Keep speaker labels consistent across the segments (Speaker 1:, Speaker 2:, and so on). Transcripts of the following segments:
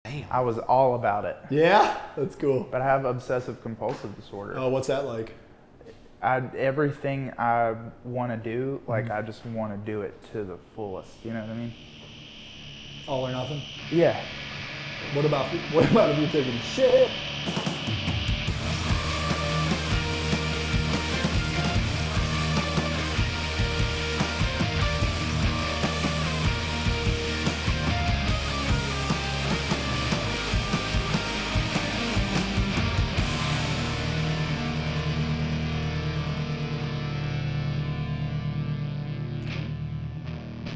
Speaker 1: Damn.
Speaker 2: I was all about it.
Speaker 1: Yeah? That's cool.
Speaker 2: But I have obsessive compulsive disorder.
Speaker 1: Oh, what's that like?
Speaker 2: Everything I want to do, like I just want to do it to the fullest. You know what I mean?
Speaker 1: All or nothing?
Speaker 2: Yeah.
Speaker 1: What about if you're taking shit?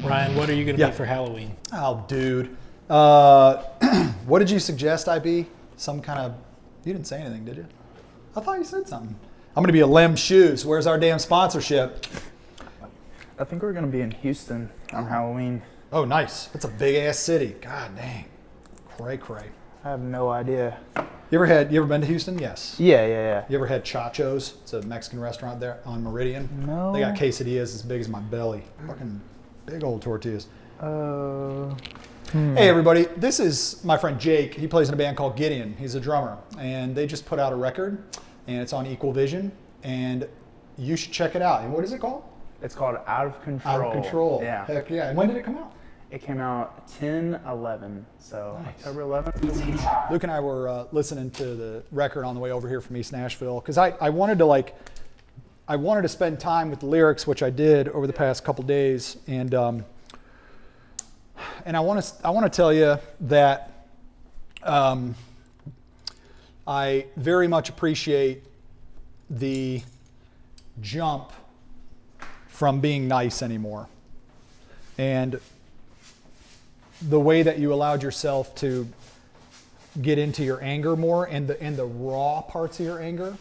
Speaker 3: Ryan, what are you going to be for Halloween?
Speaker 1: Oh, dude. What did you suggest I be? Some kind of... You didn't say anything, did you? I thought you said something. I'm going to be a Lem Shoes. Where's our damn sponsorship?
Speaker 2: I think we're going to be in Houston on Halloween.
Speaker 1: Oh, nice. That's a big-ass city. God dang. Cray.
Speaker 2: I have no idea.
Speaker 1: You ever been to Houston? Yes.
Speaker 2: Yeah.
Speaker 1: You ever had Chacho's? It's a Mexican restaurant there on Meridian.
Speaker 2: No.
Speaker 1: They got quesadillas as big as my belly. Fucking big old tortillas. Hey everybody, this is my friend Jake. He plays in a band called Gideon. He's a drummer. And they just put out a record, and it's on Equal Vision, and you should check it out. And what is it called?
Speaker 2: It's called Out of Control.
Speaker 1: Out of Control.
Speaker 2: Yeah.
Speaker 1: Heck yeah. And when did it come out?
Speaker 2: It came out 10/11, so nice. October 11th.
Speaker 1: Luke and I were listening to the record on the way over here from East Nashville, because I wanted to spend time with the lyrics, which I did over the past couple days, and I want to tell you that I very much appreciate the jump from being nice anymore, and the way that you allowed yourself to get into your anger more, and the raw parts of your anger,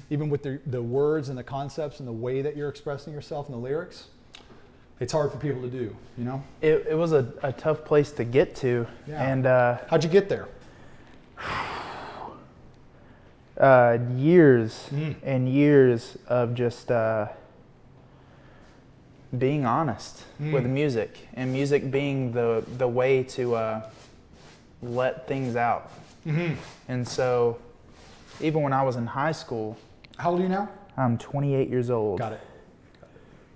Speaker 1: even with the words and the concepts and the way that you're expressing yourself in the lyrics. It's hard for people to do, you know?
Speaker 2: It was a tough place to get to.
Speaker 1: Yeah.
Speaker 2: And
Speaker 1: how'd you get there?
Speaker 2: Years and years of just being honest with music, and music being the way to let things out. And so even when I was in high school...
Speaker 1: How old are you now?
Speaker 2: I'm 28 years old.
Speaker 1: Got it.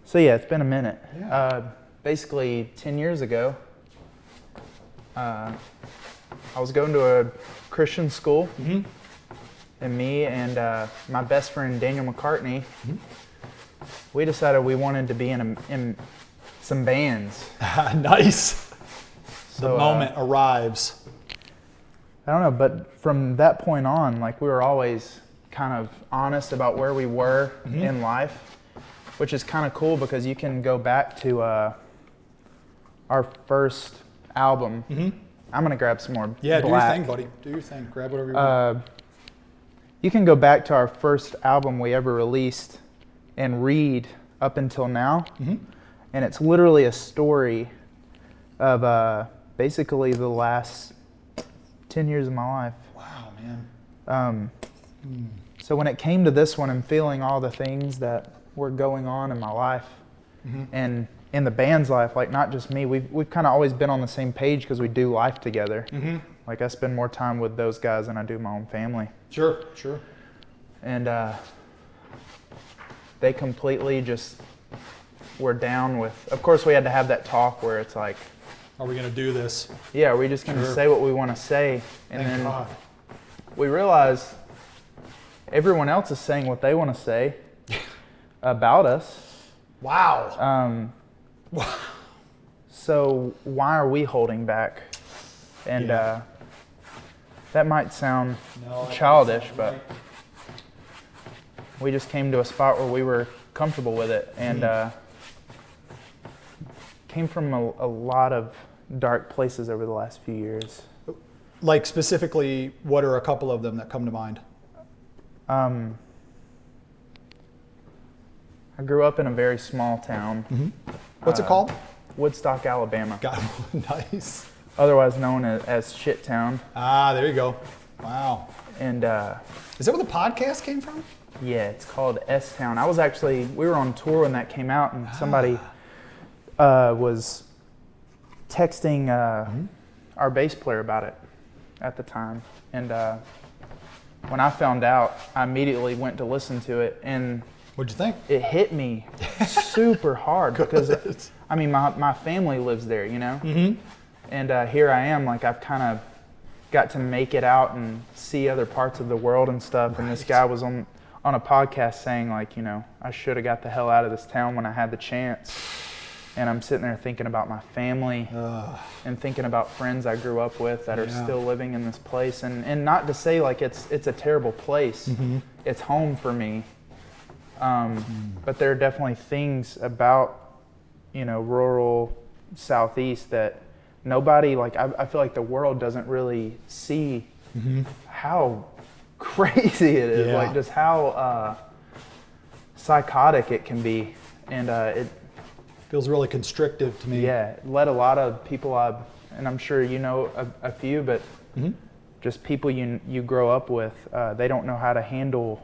Speaker 2: So yeah, it's been a minute.
Speaker 1: Yeah.
Speaker 2: Basically 10 years ago, I was going to a Christian school, and me and my best friend Daniel McCartney, we decided we wanted to be in some bands.
Speaker 1: Nice.
Speaker 2: So,
Speaker 1: the moment arrives.
Speaker 2: I don't know, but from that point on, like, we were always kind of honest about where we were in life, which is kind of cool because you can go back to our first album. I'm gonna grab some more.
Speaker 1: Yeah,
Speaker 2: black.
Speaker 1: do your thing, buddy. Do your thing. Grab whatever you want.
Speaker 2: You can go back to our first album we ever released and read up until now, and it's literally a story of basically the last 10 years of my life.
Speaker 1: Wow, man.
Speaker 2: So when it came to this one and feeling all the things that were going on in my life and in the band's life, like not just me, we've kind of always been on the same page because we do life together. Like I spend more time with those guys than I do my own family.
Speaker 1: Sure.
Speaker 2: And they completely just were down with, of course we had to have that talk where it's like,
Speaker 1: are we going to do this?
Speaker 2: Yeah, are we just going to say what we want to say? And
Speaker 1: Thank
Speaker 2: then
Speaker 1: God.
Speaker 2: We realize everyone else is saying what they want to say about us.
Speaker 1: Wow.
Speaker 2: So why are we holding back? And that might sound childish, but we just came to a spot where we were comfortable with it, and came from a lot of dark places over the last few years.
Speaker 1: Like specifically, what are a couple of them that come to mind?
Speaker 2: I grew up in a very small town.
Speaker 1: What's it called?
Speaker 2: Woodstock, Alabama.
Speaker 1: God, nice.
Speaker 2: Otherwise known as Shit Town.
Speaker 1: Ah, there you go. Wow.
Speaker 2: And
Speaker 1: is that where the podcast came from?
Speaker 2: Yeah, it's called S-Town. We were on tour when that came out, and somebody was texting our bass player about it. at the time. And when I found out, I immediately went to listen to it, and
Speaker 1: What'd you think?
Speaker 2: it hit me super hard because, I mean, my family lives there, you know?
Speaker 1: Mm-hmm.
Speaker 2: And here I am, like I've kind of got to make it out and see other parts of the world and stuff. And this guy was on a podcast saying, like, you know, I should have got the hell out of this town when I had the chance. And I'm sitting there thinking about my family and thinking about friends I grew up with that are still living in this place. And not to say like it's a terrible place.
Speaker 1: Mm-hmm.
Speaker 2: It's home for me. But there are definitely things about, you know, rural Southeast that nobody, like, I feel like the world doesn't really see how crazy it is, like just how psychotic it can be. And it
Speaker 1: feels really constrictive to me.
Speaker 2: Yeah, it led a lot of people, and I'm sure you know a few, but just people you grow up with, they don't know how to handle,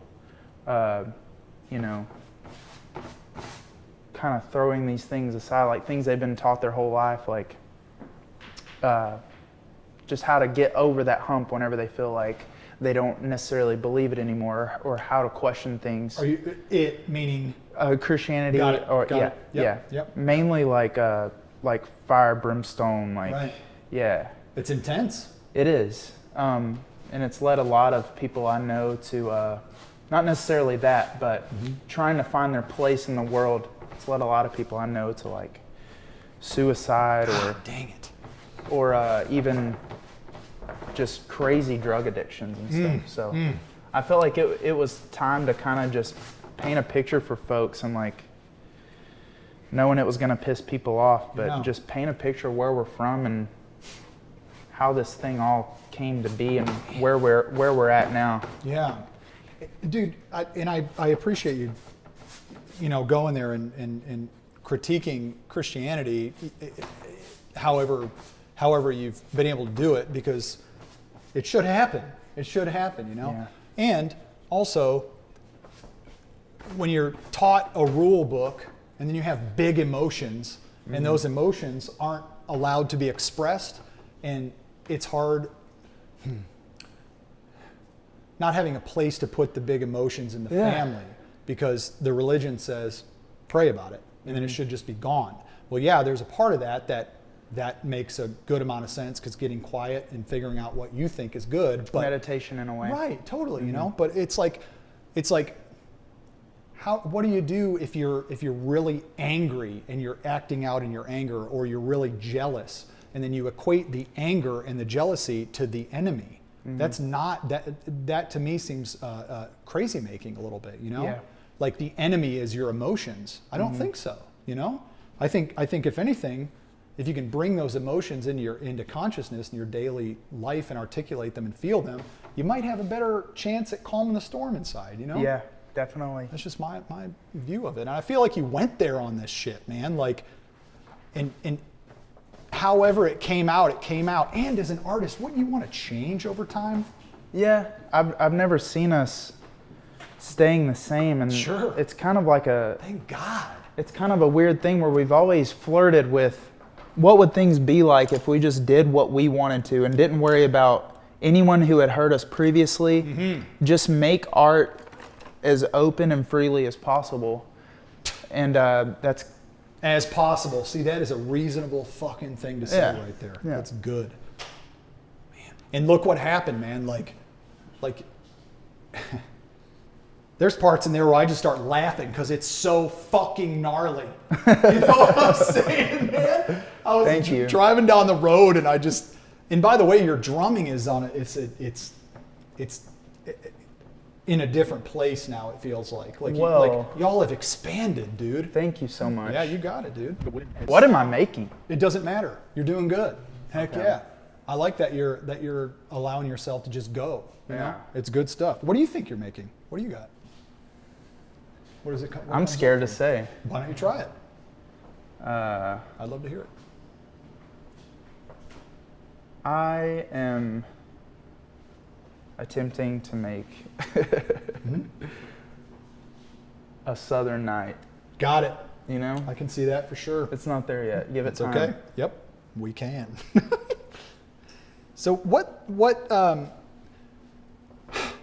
Speaker 2: you know, kind of throwing these things aside, like things they've been taught their whole life, like just how to get over that hump whenever they feel like they don't necessarily believe it anymore, or how to question things.
Speaker 1: Are you it meaning
Speaker 2: Christianity?
Speaker 1: Got it,
Speaker 2: Or
Speaker 1: got it. Yep,
Speaker 2: yeah,
Speaker 1: yep.
Speaker 2: mainly like fire, brimstone, like
Speaker 1: right?
Speaker 2: yeah,
Speaker 1: It's intense.
Speaker 2: it is, and it's led a lot of people I know to not necessarily that, but trying to find their place in the world. It's led a lot of people I know to like suicide or
Speaker 1: Dang it.
Speaker 2: or even just crazy drug addictions and stuff. So I felt like it was time to kind of just paint a picture for folks, and like knowing it was going to piss people off, but just paint a picture of where we're from and how this thing all came to be and where we're at now.
Speaker 1: Yeah. Dude, I appreciate you, you know, going there and critiquing Christianity, however you've been able to do it, because it should happen. It should happen, you know?
Speaker 2: Yeah.
Speaker 1: And also, when you're taught a rule book and then you have big emotions and those emotions aren't allowed to be expressed, and it's hard not having a place to put the big emotions in the family, because the religion says pray about it and then it should just be gone. Well, yeah, there's a part of that makes a good amount of sense, because getting quiet and figuring out what you think is good, but
Speaker 2: Meditation in a way.
Speaker 1: right, totally, you know. But it's like what do you do if you're really angry and you're acting out in your anger, or you're really jealous, and then you equate the anger and the jealousy to the enemy? That's not that to me seems crazy making a little bit, you know.
Speaker 2: Yeah.
Speaker 1: Like the enemy is your emotions. I don't think so, you know. I think if anything, if you can bring those emotions into consciousness in your daily life and articulate them and feel them, you might have a better chance at calming the storm inside, you know?
Speaker 2: Yeah, definitely.
Speaker 1: That's just my view of it. And I feel like you went there on this shit, man. Like, and however it came out. And as an artist, wouldn't you want to change over time?
Speaker 2: Yeah, I've never seen us staying the same, and
Speaker 1: Sure.
Speaker 2: it's kind of like
Speaker 1: Thank God.
Speaker 2: it's kind of a weird thing where we've always flirted with what would things be like if we just did what we wanted to and didn't worry about anyone who had hurt us previously. Just make art as open and freely as possible. And that's
Speaker 1: As possible. See, that is a reasonable fucking thing to say right there.
Speaker 2: Yeah.
Speaker 1: That's good. Man. And look what happened, man. Like there's parts in there where I just start laughing because it's so fucking gnarly. You know what I'm saying, man? I was
Speaker 2: Thank you.
Speaker 1: driving down the road and and by the way, your drumming is on it. It's in a different place now, it feels like. Like y'all have expanded, dude.
Speaker 2: Thank you so much.
Speaker 1: Yeah, you got it, dude.
Speaker 2: What am I making?
Speaker 1: It doesn't matter. You're doing good. Heck
Speaker 2: Okay.
Speaker 1: yeah. I like that you're allowing yourself to just go. You know?
Speaker 2: Yeah.
Speaker 1: It's good stuff. What do you think you're making? What do you got? What is it? What
Speaker 2: I'm
Speaker 1: comes
Speaker 2: scared
Speaker 1: up
Speaker 2: to
Speaker 1: for
Speaker 2: say.
Speaker 1: you? Why don't you try it?
Speaker 2: I'd
Speaker 1: love to hear it.
Speaker 2: I am attempting to make a Southern night.
Speaker 1: Got it.
Speaker 2: You know,
Speaker 1: I can see that for sure.
Speaker 2: it's not there yet. Give it
Speaker 1: It's
Speaker 2: time.
Speaker 1: okay. Yep. We can. So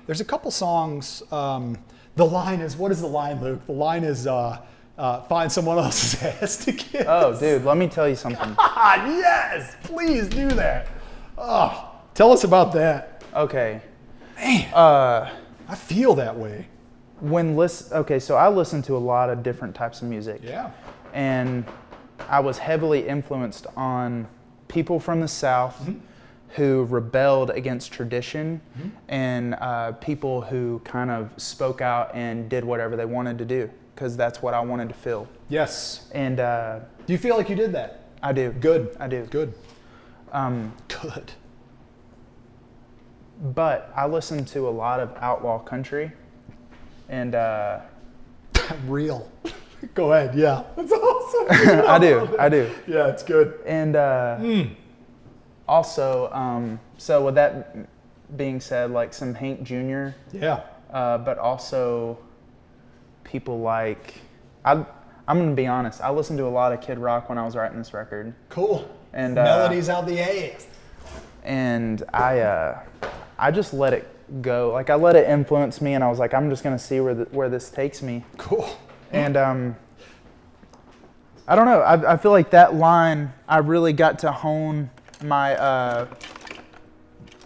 Speaker 1: there's a couple songs. The line is, what is the line, Luke? The line is, find someone else's ass to kiss.
Speaker 2: Oh, dude, let me tell you something.
Speaker 1: Yes, please do that. Oh, tell us about that.
Speaker 2: Okay.
Speaker 1: Man, I feel that way.
Speaker 2: So I listen to a lot of different types of music.
Speaker 1: Yeah.
Speaker 2: And I was heavily influenced on people from the South who rebelled against tradition and people who kind of spoke out and did whatever they wanted to do because that's what I wanted to feel.
Speaker 1: Yes.
Speaker 2: And
Speaker 1: do you feel like you did that?
Speaker 2: I do.
Speaker 1: Good.
Speaker 2: I do.
Speaker 1: Good.
Speaker 2: Good. But I listen to a lot of outlaw country and
Speaker 1: Real. Go ahead. Yeah. That's awesome.
Speaker 2: I do.
Speaker 1: Yeah, it's good.
Speaker 2: And also, so with that being said, like some Hank Jr.
Speaker 1: Yeah.
Speaker 2: But also people like I'm gonna be honest. I listened to a lot of Kid Rock when I was writing this record,
Speaker 1: Cool.
Speaker 2: and
Speaker 1: Melodies out the ass.
Speaker 2: and I just let it go. Like I let it influence me, and I was like, I'm just gonna see where this takes me.
Speaker 1: Cool.
Speaker 2: And I don't know. I feel like that line, I really got to hone my,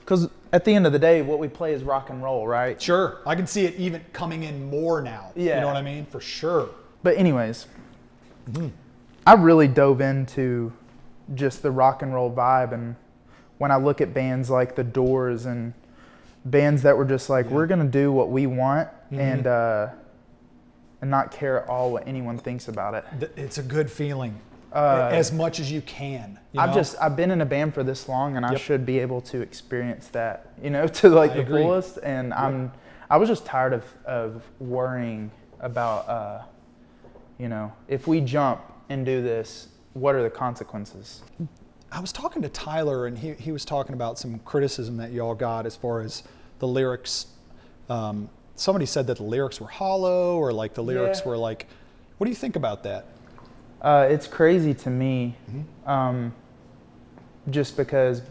Speaker 2: because at the end of the day, what we play is rock and roll, right?
Speaker 1: Sure. I can see it even coming in more now.
Speaker 2: Yeah.
Speaker 1: You know what I mean? For sure.
Speaker 2: But anyways, I really dove into just the rock and roll vibe. And when I look at bands like The Doors and bands that were just like, we're going to do what we want and not care at all what anyone thinks about it.
Speaker 1: It's a good feeling. As much as you can. You know?
Speaker 2: I've been in a band for this long, and I should be able to experience that, to like the
Speaker 1: agree.
Speaker 2: fullest. And I was just tired of worrying about, if we jump and do this, what are the consequences?
Speaker 1: I was talking to Tyler, and he was talking about some criticism that y'all got as far as the lyrics. Somebody said that the lyrics were hollow, or like the lyrics were like, what do you think about that?
Speaker 2: It's crazy to me, just because,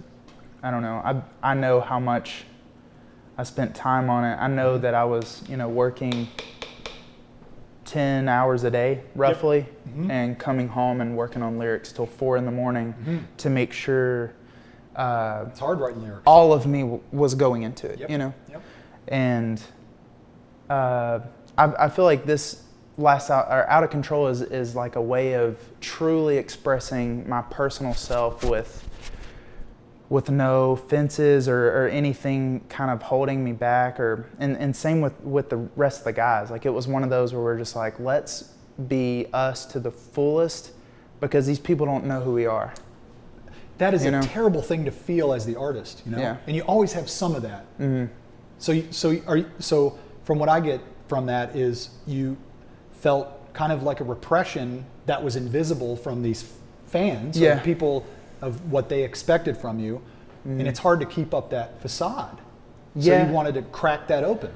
Speaker 2: I don't know, I know how much I spent time on it. I know that I was, working 10 hours a day, roughly, and coming home and working on lyrics till 4 a.m. to make sure
Speaker 1: It's hard writing lyrics.
Speaker 2: all of me was going into it,
Speaker 1: Yep.
Speaker 2: And I feel like this Out of Control is like a way of truly expressing my personal self with no fences or anything kind of holding me back, and same with the rest of the guys. Like it was one of those where we're just like, let's be us to the fullest because these people don't know who we are.
Speaker 1: That is a terrible thing to feel as the artist,
Speaker 2: Yeah.
Speaker 1: And you always have some of that. So from what I get from that is you felt kind of like a repression that was invisible from these fans, or people of what they expected from you, and it's hard to keep up that facade. So you wanted to crack that open.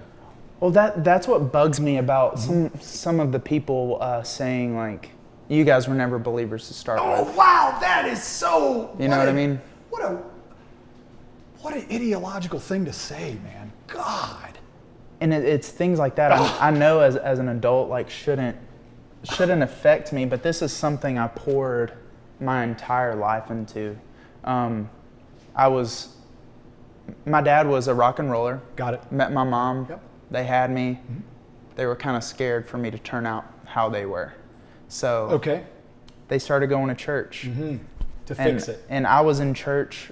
Speaker 2: Well, that's what bugs me about some of the people saying like, you guys were never believers to start with.
Speaker 1: Oh wow, that is so.
Speaker 2: You know what I mean?
Speaker 1: What an ideological thing to say, man. God.
Speaker 2: And it's things like that. I know as an adult, like shouldn't affect me, but this is something I poured my entire life into. My dad was a rock and roller.
Speaker 1: Got it.
Speaker 2: Met my mom.
Speaker 1: Yep.
Speaker 2: They had me. They were kind of scared for me to turn out how they were. So they started going to church.
Speaker 1: To fix it.
Speaker 2: And I was in church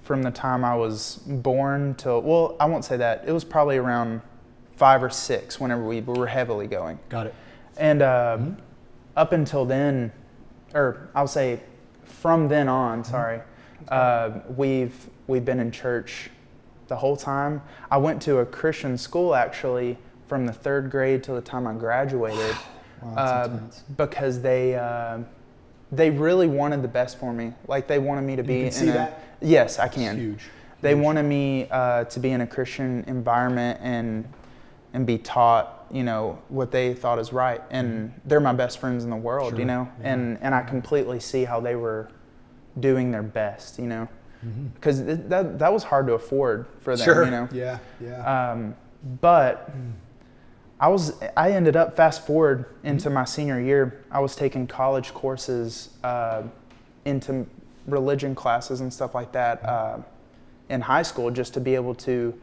Speaker 2: from the time I was born till, well, I won't say that. It was probably around 5 or 6 whenever we were heavily going.
Speaker 1: Got it.
Speaker 2: And up until then, or I'll say from then on, we've been in church the whole time. I went to a Christian school actually from the 3rd grade till the time I graduated.
Speaker 1: Wow, that's intense.
Speaker 2: Because they really wanted the best for me. Like they wanted me to be
Speaker 1: You can see that?
Speaker 2: Yes, I can.
Speaker 1: It's huge.
Speaker 2: They wanted me to be in a Christian environment and be taught, what they thought is right. And they're my best friends in the world,
Speaker 1: Sure. Yeah.
Speaker 2: and I completely see how they were doing their best, because that was hard to afford for them,
Speaker 1: Sure.
Speaker 2: you know.
Speaker 1: Yeah.
Speaker 2: But I ended up, fast forward into my senior year, I was taking college courses into religion classes and stuff like that in high school, just to be able to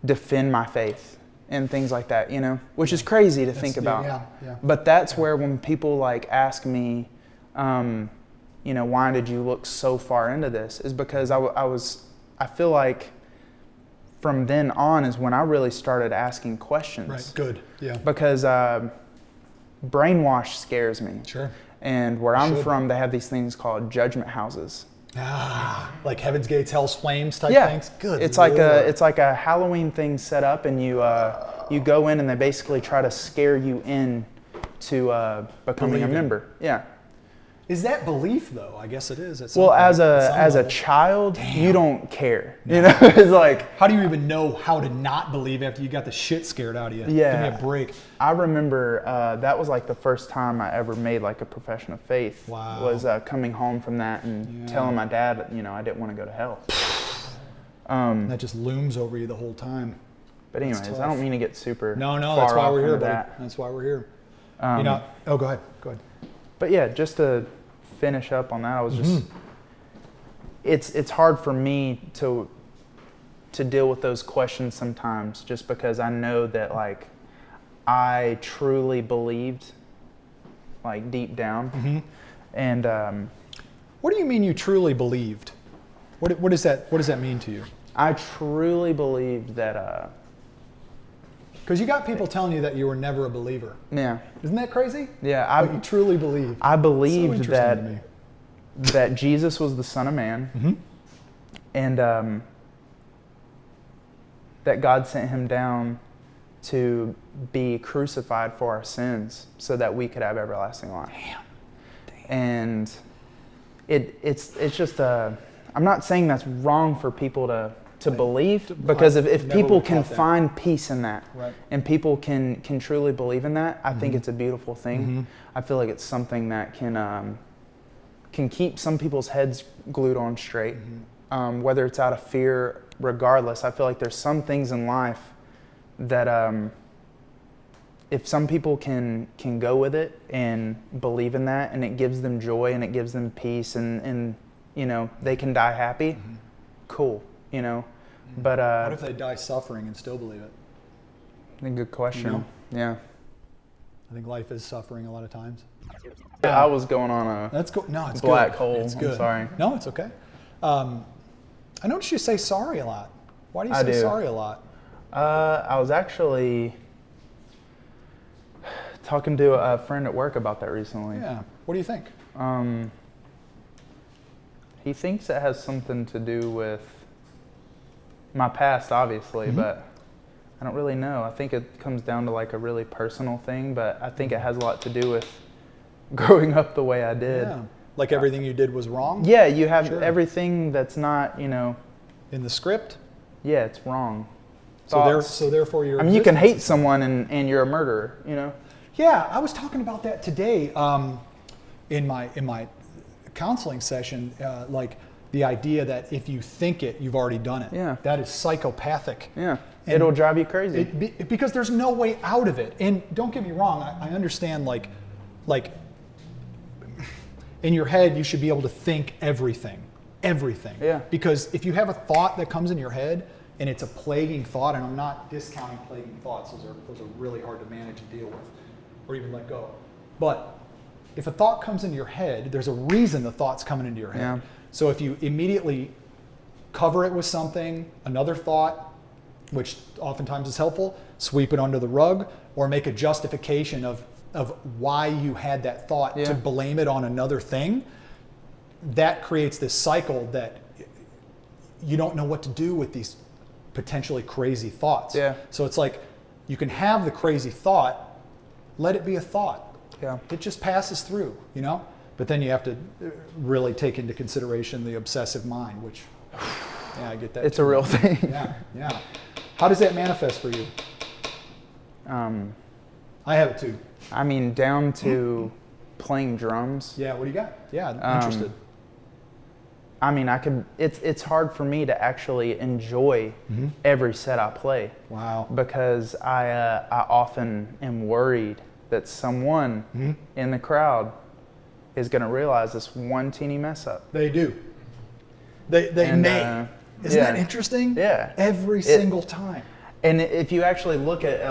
Speaker 2: defend my faith and things like that, you know, which is crazy to think about.
Speaker 1: Yeah.
Speaker 2: But that's where when people like ask me, you know, why did you look so far into this, is because I feel like from then on is when I really started asking questions.
Speaker 1: Right. Good. Yeah.
Speaker 2: Because brainwash scares me.
Speaker 1: Sure.
Speaker 2: And where I'm from, they have these things called judgment houses.
Speaker 1: Like Heaven's Gates, Hell's Flames type things. Good.
Speaker 2: It's
Speaker 1: Lord.
Speaker 2: like a Halloween thing set up, and you go in and they basically try to scare you in to becoming a member. Yeah.
Speaker 1: Is that belief though? I guess it is. At some
Speaker 2: Well,
Speaker 1: point,
Speaker 2: as a
Speaker 1: level.
Speaker 2: child, you don't care. You know, it's like,
Speaker 1: How do you even know how to not believe after you got the shit scared out of you?
Speaker 2: Yeah.
Speaker 1: Give me a break.
Speaker 2: I remember that was like the first time I ever made like a profession of faith.
Speaker 1: Wow.
Speaker 2: Was coming home from that and telling my dad, you know, I didn't want to go to hell.
Speaker 1: That just looms over you the whole time.
Speaker 2: But anyways,
Speaker 1: tough.
Speaker 2: I don't mean to get super
Speaker 1: No,
Speaker 2: far
Speaker 1: that's why
Speaker 2: off
Speaker 1: we're here,
Speaker 2: into
Speaker 1: buddy.
Speaker 2: that.
Speaker 1: That's why we're here. You know. Oh, go ahead. Go ahead.
Speaker 2: But yeah, just to finish up on that, I was just it's hard for me to deal with those questions sometimes, just because I know that like I truly believed, like deep down. And
Speaker 1: What do you mean you truly believed? What does that mean to you?
Speaker 2: I truly believed that
Speaker 1: Because you got people telling you that you were never a believer.
Speaker 2: yeah.
Speaker 1: Isn't that crazy?
Speaker 2: Yeah,
Speaker 1: But you truly believed.
Speaker 2: I
Speaker 1: So
Speaker 2: believed
Speaker 1: interesting to me.
Speaker 2: that Jesus was the Son of Man, and that God sent him down to be crucified for our sins so that we could have everlasting life. Damn. And it's just I'm not saying that's wrong for people to believe, because if
Speaker 1: Never
Speaker 2: people
Speaker 1: would
Speaker 2: can
Speaker 1: thought that.
Speaker 2: find peace in that,
Speaker 1: Right.
Speaker 2: and people can truly believe in that, I think it's a beautiful thing. I feel like it's something that can keep some people's heads glued on straight, whether it's out of fear. Regardless, I feel like there's some things in life that if some people can go with it and believe in that, and it gives them joy and it gives them peace, and you know, they can die happy, cool, you know. But
Speaker 1: What if they die suffering and still believe it?
Speaker 2: a good question.
Speaker 1: You know?
Speaker 2: Yeah.
Speaker 1: I think life is suffering a lot of times.
Speaker 2: I was going on a
Speaker 1: That's cool. No, it's
Speaker 2: black
Speaker 1: good.
Speaker 2: hole.
Speaker 1: It's
Speaker 2: I'm
Speaker 1: good.
Speaker 2: sorry.
Speaker 1: No, it's okay. I noticed you say sorry a lot. Why do you
Speaker 2: I
Speaker 1: say
Speaker 2: do.
Speaker 1: sorry a lot?
Speaker 2: I was actually talking to a friend at work about that recently.
Speaker 1: Yeah. What do you think?
Speaker 2: He thinks it has something to do with my past, obviously, but I don't really know. I think it comes down to like a really personal thing, but I think it has a lot to do with growing up the way I did.
Speaker 1: Yeah. Like everything you did was wrong?
Speaker 2: Yeah, you have
Speaker 1: Sure.
Speaker 2: everything that's not, you know,
Speaker 1: In the script?
Speaker 2: yeah, it's wrong.
Speaker 1: So therefore you're.
Speaker 2: I mean, you can hate someone and you're a murderer, you know?
Speaker 1: Yeah, I was talking about that today in my counseling session. Like the idea that if you think it, you've already done it.
Speaker 2: Yeah.
Speaker 1: That is psychopathic.
Speaker 2: Yeah,
Speaker 1: And
Speaker 2: it'll drive you crazy.
Speaker 1: Because there's no way out of it. And don't get me wrong, I understand like in your head you should be able to think everything.
Speaker 2: Yeah.
Speaker 1: Because if you have a thought that comes in your head and it's a plaguing thought, and I'm not discounting plaguing thoughts, those are really hard to manage and deal with or even let go. But if a thought comes into your head, there's a reason the thought's coming into your head.
Speaker 2: Yeah.
Speaker 1: So if you immediately cover it with something, another thought, which oftentimes is helpful, sweep it under the rug, or make a justification of why you had that thought to blame it on another thing, that creates this cycle that you don't know what to do with these potentially crazy thoughts.
Speaker 2: Yeah.
Speaker 1: So it's like you can have the crazy thought, let it be a thought.
Speaker 2: Yeah.
Speaker 1: It just passes through, you know? But then you have to really take into consideration the obsessive mind, which, yeah, I get that.
Speaker 2: It's
Speaker 1: too.
Speaker 2: a real thing.
Speaker 1: Yeah. How does that manifest for you? I have it too.
Speaker 2: I mean, down to playing drums.
Speaker 1: Yeah, what do you got? Yeah, I'm interested.
Speaker 2: I mean, it's hard for me to actually enjoy every set I play.
Speaker 1: Wow.
Speaker 2: Because I often am worried that someone in the crowd is going to realize this one teeny mess up.
Speaker 1: They do. They may. Isn't that interesting?
Speaker 2: Yeah.
Speaker 1: Every single time.
Speaker 2: And if you actually look at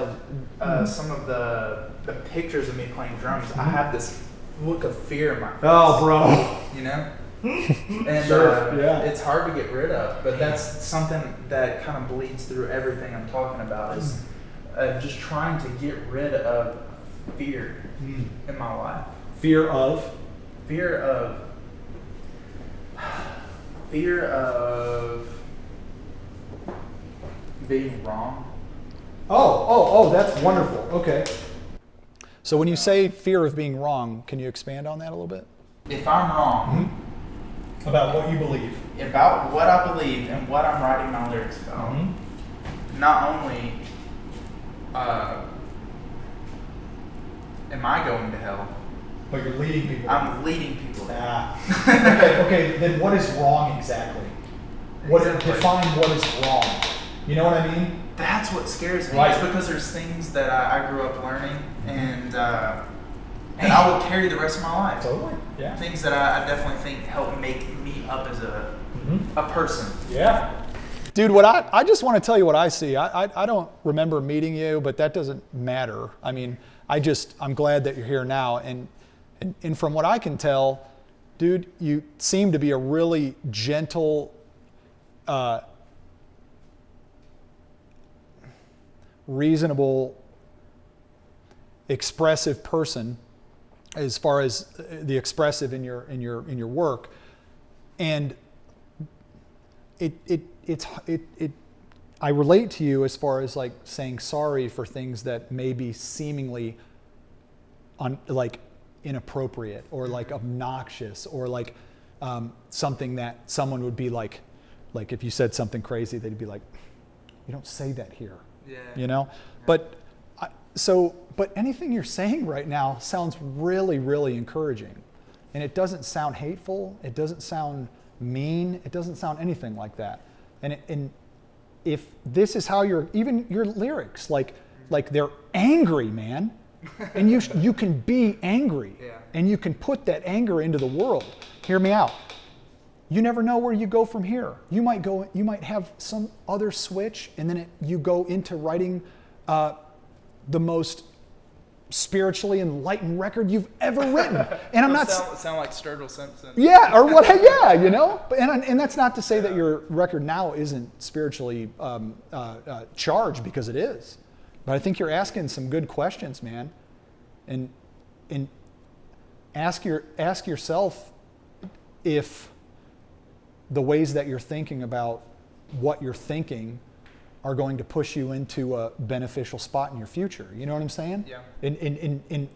Speaker 2: some of the pictures of me playing drums, I have this look of fear in my face.
Speaker 1: Oh, bro.
Speaker 2: You know? And
Speaker 1: Sure, yeah.
Speaker 2: it's hard to get rid of, but that's something that kind of bleeds through everything I'm talking about is just trying to get rid of fear in my life.
Speaker 1: Fear of?
Speaker 2: Fear of being wrong.
Speaker 1: Oh, that's wonderful. Okay. So when you say fear of being wrong, can you expand on that a little bit?
Speaker 2: If I'm wrong
Speaker 1: About what you believe.
Speaker 2: about what I believe and what I'm writing my lyrics about, not only am I going to hell,
Speaker 1: But you're leading people.
Speaker 2: I'm leading people to hell.
Speaker 1: Okay, then what is wrong exactly? Define what is wrong. You know what I mean?
Speaker 2: That's what scares me.
Speaker 1: Right.
Speaker 2: It's because there's things that I grew up learning and that I will carry the rest of my life.
Speaker 1: Totally. Yeah.
Speaker 2: Things that I definitely think help make me up as a person.
Speaker 1: Yeah. Dude, what I just want to tell you what I see. I don't remember meeting you, but that doesn't matter. I mean, I'm glad that you're here now. And from what I can tell, dude, you seem to be a really gentle, reasonable, expressive person as far as the expressive in your work. And I relate to you as far as like saying sorry for things that may be seemingly like inappropriate or like obnoxious or like something that someone would be like if you said something crazy, they'd be like, you don't say that here.
Speaker 2: Yeah.
Speaker 1: You know? But anything you're saying right now sounds really, really encouraging. And it doesn't sound hateful. It doesn't sound mean. It doesn't sound anything like that. And if this is how even your lyrics, like they're angry, man. And you can be angry.
Speaker 2: Yeah.
Speaker 1: And you can put that anger into the world. Hear me out. You never know where you go from here. You might have some other switch, and then you go into writing the most spiritually enlightened record you've ever written. And I'm not
Speaker 2: sound like Sturgill Simpson.
Speaker 1: Yeah, or what? Yeah, you know. And that's not to say that your record now isn't spiritually charged, because it is. But I think you're asking some good questions, man. And ask yourself if the ways that you're thinking about what you're thinking are going to push you into a beneficial spot in your future. You know what I'm saying?
Speaker 2: Yeah.
Speaker 1: In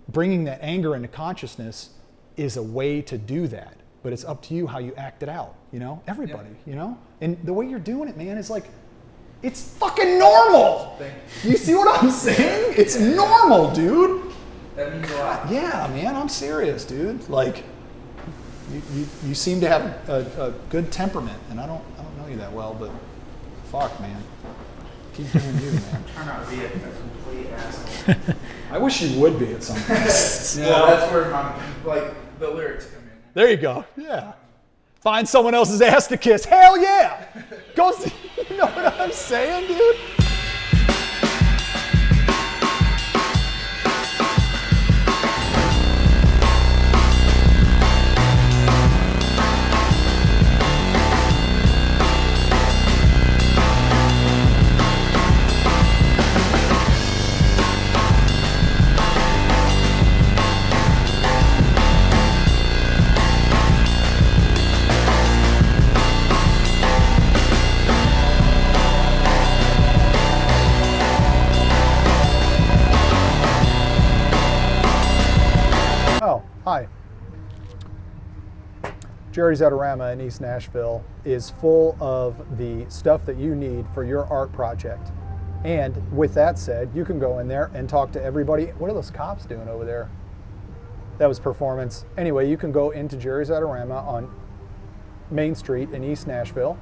Speaker 1: bringing that anger into consciousness is a way to do that. But it's up to you how you act it out, you know? Everybody, you know? And the way you're doing it, man, is like, it's fucking normal!
Speaker 2: Thank
Speaker 1: You see what I'm saying? It's normal, dude!
Speaker 2: That means a lot.
Speaker 1: Yeah, man, I'm serious, dude. Like, you seem to have a good temperament, and I don't know you that well, but fuck, man. Keep doing you, man.
Speaker 2: Try not to be a complete asshole.
Speaker 1: I wish you would be at some point.
Speaker 2: Well, that's where the lyrics come in.
Speaker 1: There you go. Yeah. Find someone else's ass to kiss. Hell yeah! Go see, you know what I'm saying, dude? Hi. Jerry's Adorama in East Nashville is full of the stuff that you need for your art project. And with that said, you can go in there and talk to everybody. What are those cops doing over there? That was performance. Anyway, you can go into Jerry's Adorama on Main Street in East Nashville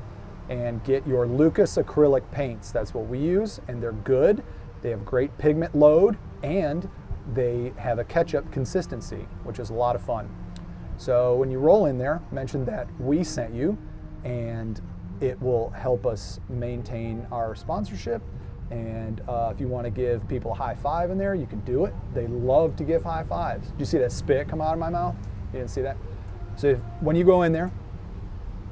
Speaker 1: and get your Lucas acrylic paints. That's what we use, and they're good. They have great pigment load, and they have a ketchup consistency, which is a lot of fun. So when you roll in there, mention that we sent you, and it will help us maintain our sponsorship. And if you want to give people a high five in there, you can do it. They love to give high fives. Did you see that spit come out of my mouth? You didn't see that? So when you go in there,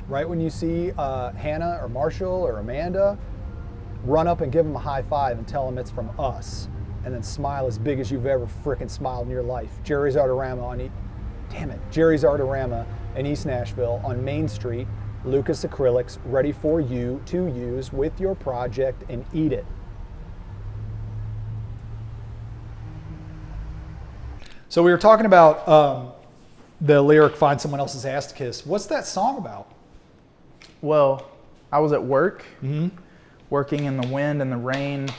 Speaker 1: right when you see Hannah or Marshall or Amanda, run up and give them a high five and tell them it's from us. And then smile as big as you've ever freaking smiled in your life. Jerry's Artorama Jerry's Artorama in East Nashville on Main Street. Lucas Acrylics, ready for you to use with your project and eat it. So we were talking about the lyric, find someone else's ass to kiss. What's that song about?
Speaker 2: Well, I was at work, working in the wind and the rain.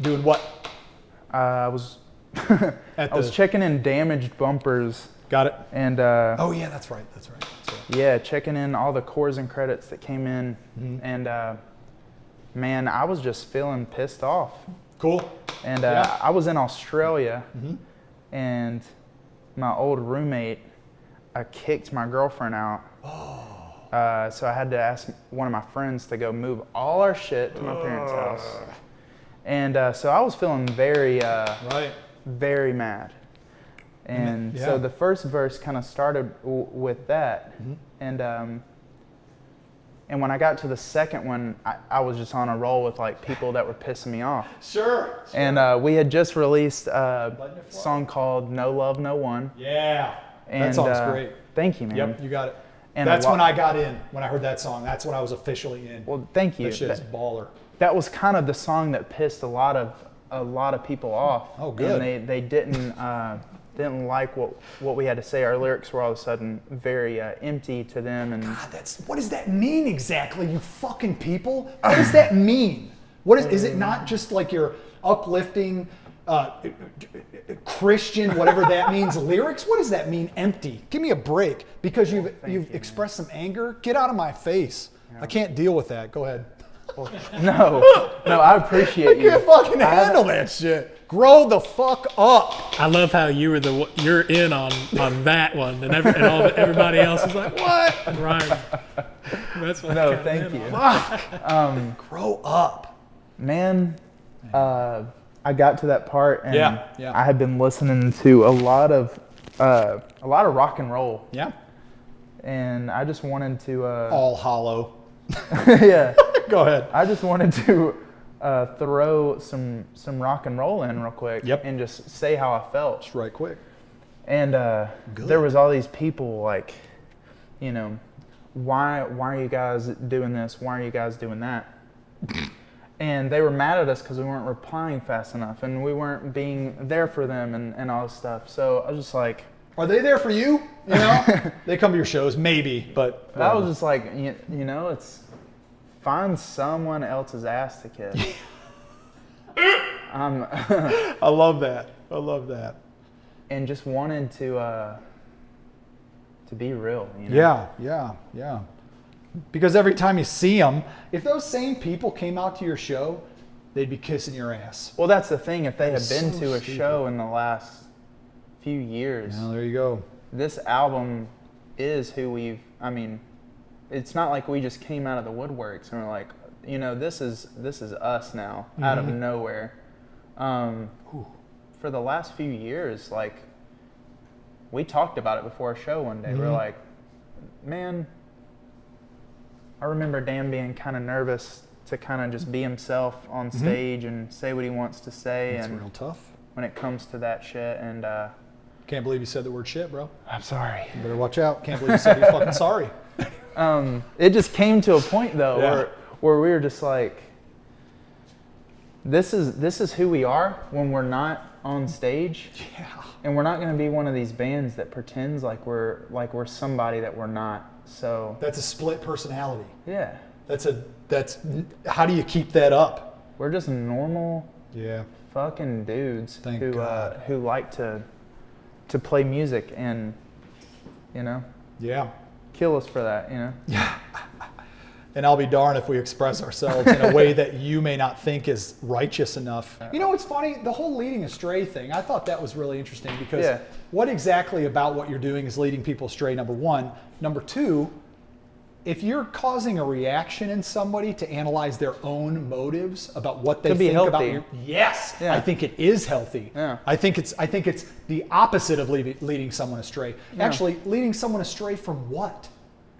Speaker 1: Doing what?
Speaker 2: I was checking in damaged bumpers.
Speaker 1: Got it.
Speaker 2: And
Speaker 1: oh yeah, that's right.
Speaker 2: Yeah, checking in all the cores and credits that came in. And man, I was just feeling pissed off.
Speaker 1: Cool.
Speaker 2: And I was in Australia, and my old roommate kicked my girlfriend out. So I had to ask one of my friends to go move all our shit to my parents' house. And so I was feeling very, very mad. And so the first verse kind of started with that. And when I got to the second one, I was just on a roll with like people that were pissing me off.
Speaker 1: Sure.
Speaker 2: And we had just released a song called No Love, No One.
Speaker 1: Yeah.
Speaker 2: And,
Speaker 1: that song's great.
Speaker 2: Thank you, man.
Speaker 1: Yep, you got it.
Speaker 2: And
Speaker 1: that's when I got in, when I heard that song. That's when I was officially in.
Speaker 2: Well, thank you.
Speaker 1: That shit is baller.
Speaker 2: That was kind of the song that pissed a lot of people off.
Speaker 1: Oh, good.
Speaker 2: And they didn't like what we had to say. Our lyrics were all of a sudden very empty to them. And
Speaker 1: God, what does that mean exactly, you fucking people? What does that mean? Is it not just like your uplifting Christian, whatever that means, lyrics? What does that mean, empty? Give me a break. Because you've expressed some anger? Get out of my face. Yeah. I can't deal with that. Go ahead.
Speaker 2: Well, no, I appreciate you.
Speaker 1: I can't fucking handle that shit. Grow the fuck up.
Speaker 3: I love how you're in on that one, and everybody else is like, what? And Ryan, that's what.
Speaker 2: No, thank you.
Speaker 1: Fuck. Grow up,
Speaker 2: man. I got to that part, and
Speaker 1: yeah.
Speaker 2: I had been listening to a lot of rock and roll.
Speaker 1: Yeah.
Speaker 2: And I just wanted to.
Speaker 1: All hollow.
Speaker 2: Yeah.
Speaker 1: Go ahead.
Speaker 2: I just wanted to throw some rock and roll in real quick.
Speaker 1: Yep.
Speaker 2: And just say how I felt.
Speaker 1: Just right quick.
Speaker 2: And there was all these people like, why are you guys doing this? Why are you guys doing that? And they were mad at us because we weren't replying fast enough and we weren't being there for them and all this stuff. So I was just like,
Speaker 1: are they there for you? You know, they come to your shows, maybe, but
Speaker 2: I was just like, it's find someone else's ass to kiss.
Speaker 1: I love that.
Speaker 2: And just wanted to be real.
Speaker 1: Yeah. Because every time you see them, if those same people came out to your show, they'd be kissing your ass.
Speaker 2: Well, that's the thing. If they had been to a show in the last few years,
Speaker 1: there you go.
Speaker 2: This album is who it's not like we just came out of the woodworks and we're like, this is us now, out of nowhere. For the last few years, like, we talked about it before a show one day. We're like, man, I remember Dan being kind of nervous to kind of just be himself on stage and say what he wants to say.
Speaker 1: That's
Speaker 2: and
Speaker 1: real tough.
Speaker 2: When it comes to that shit, and
Speaker 1: can't believe you said the word shit, bro.
Speaker 2: I'm sorry.
Speaker 1: You better watch out. Can't believe you said you're fucking sorry.
Speaker 2: It just came to a point though where we were just like, this is who we are when we're not on stage.
Speaker 1: Yeah.
Speaker 2: And we're not going to be one of these bands that pretends like we're somebody that we're not. So
Speaker 1: that's a split personality.
Speaker 2: Yeah.
Speaker 1: That's how do you keep that up?
Speaker 2: We're just normal fucking dudes who like to play music and
Speaker 1: Yeah.
Speaker 2: kill us for that,
Speaker 1: Yeah. And I'll be darned if we express ourselves in a way that you may not think is righteous enough. You know what's funny? The whole leading astray thing, I thought that was really interesting because what exactly about what you're doing is leading people astray, number one. Number two, if you're causing a reaction in somebody to analyze their own motives about what they think about you, I think it is healthy.
Speaker 2: Yeah.
Speaker 1: I think it's the opposite of leading someone astray.
Speaker 2: Yeah.
Speaker 1: Actually, leading someone astray from what?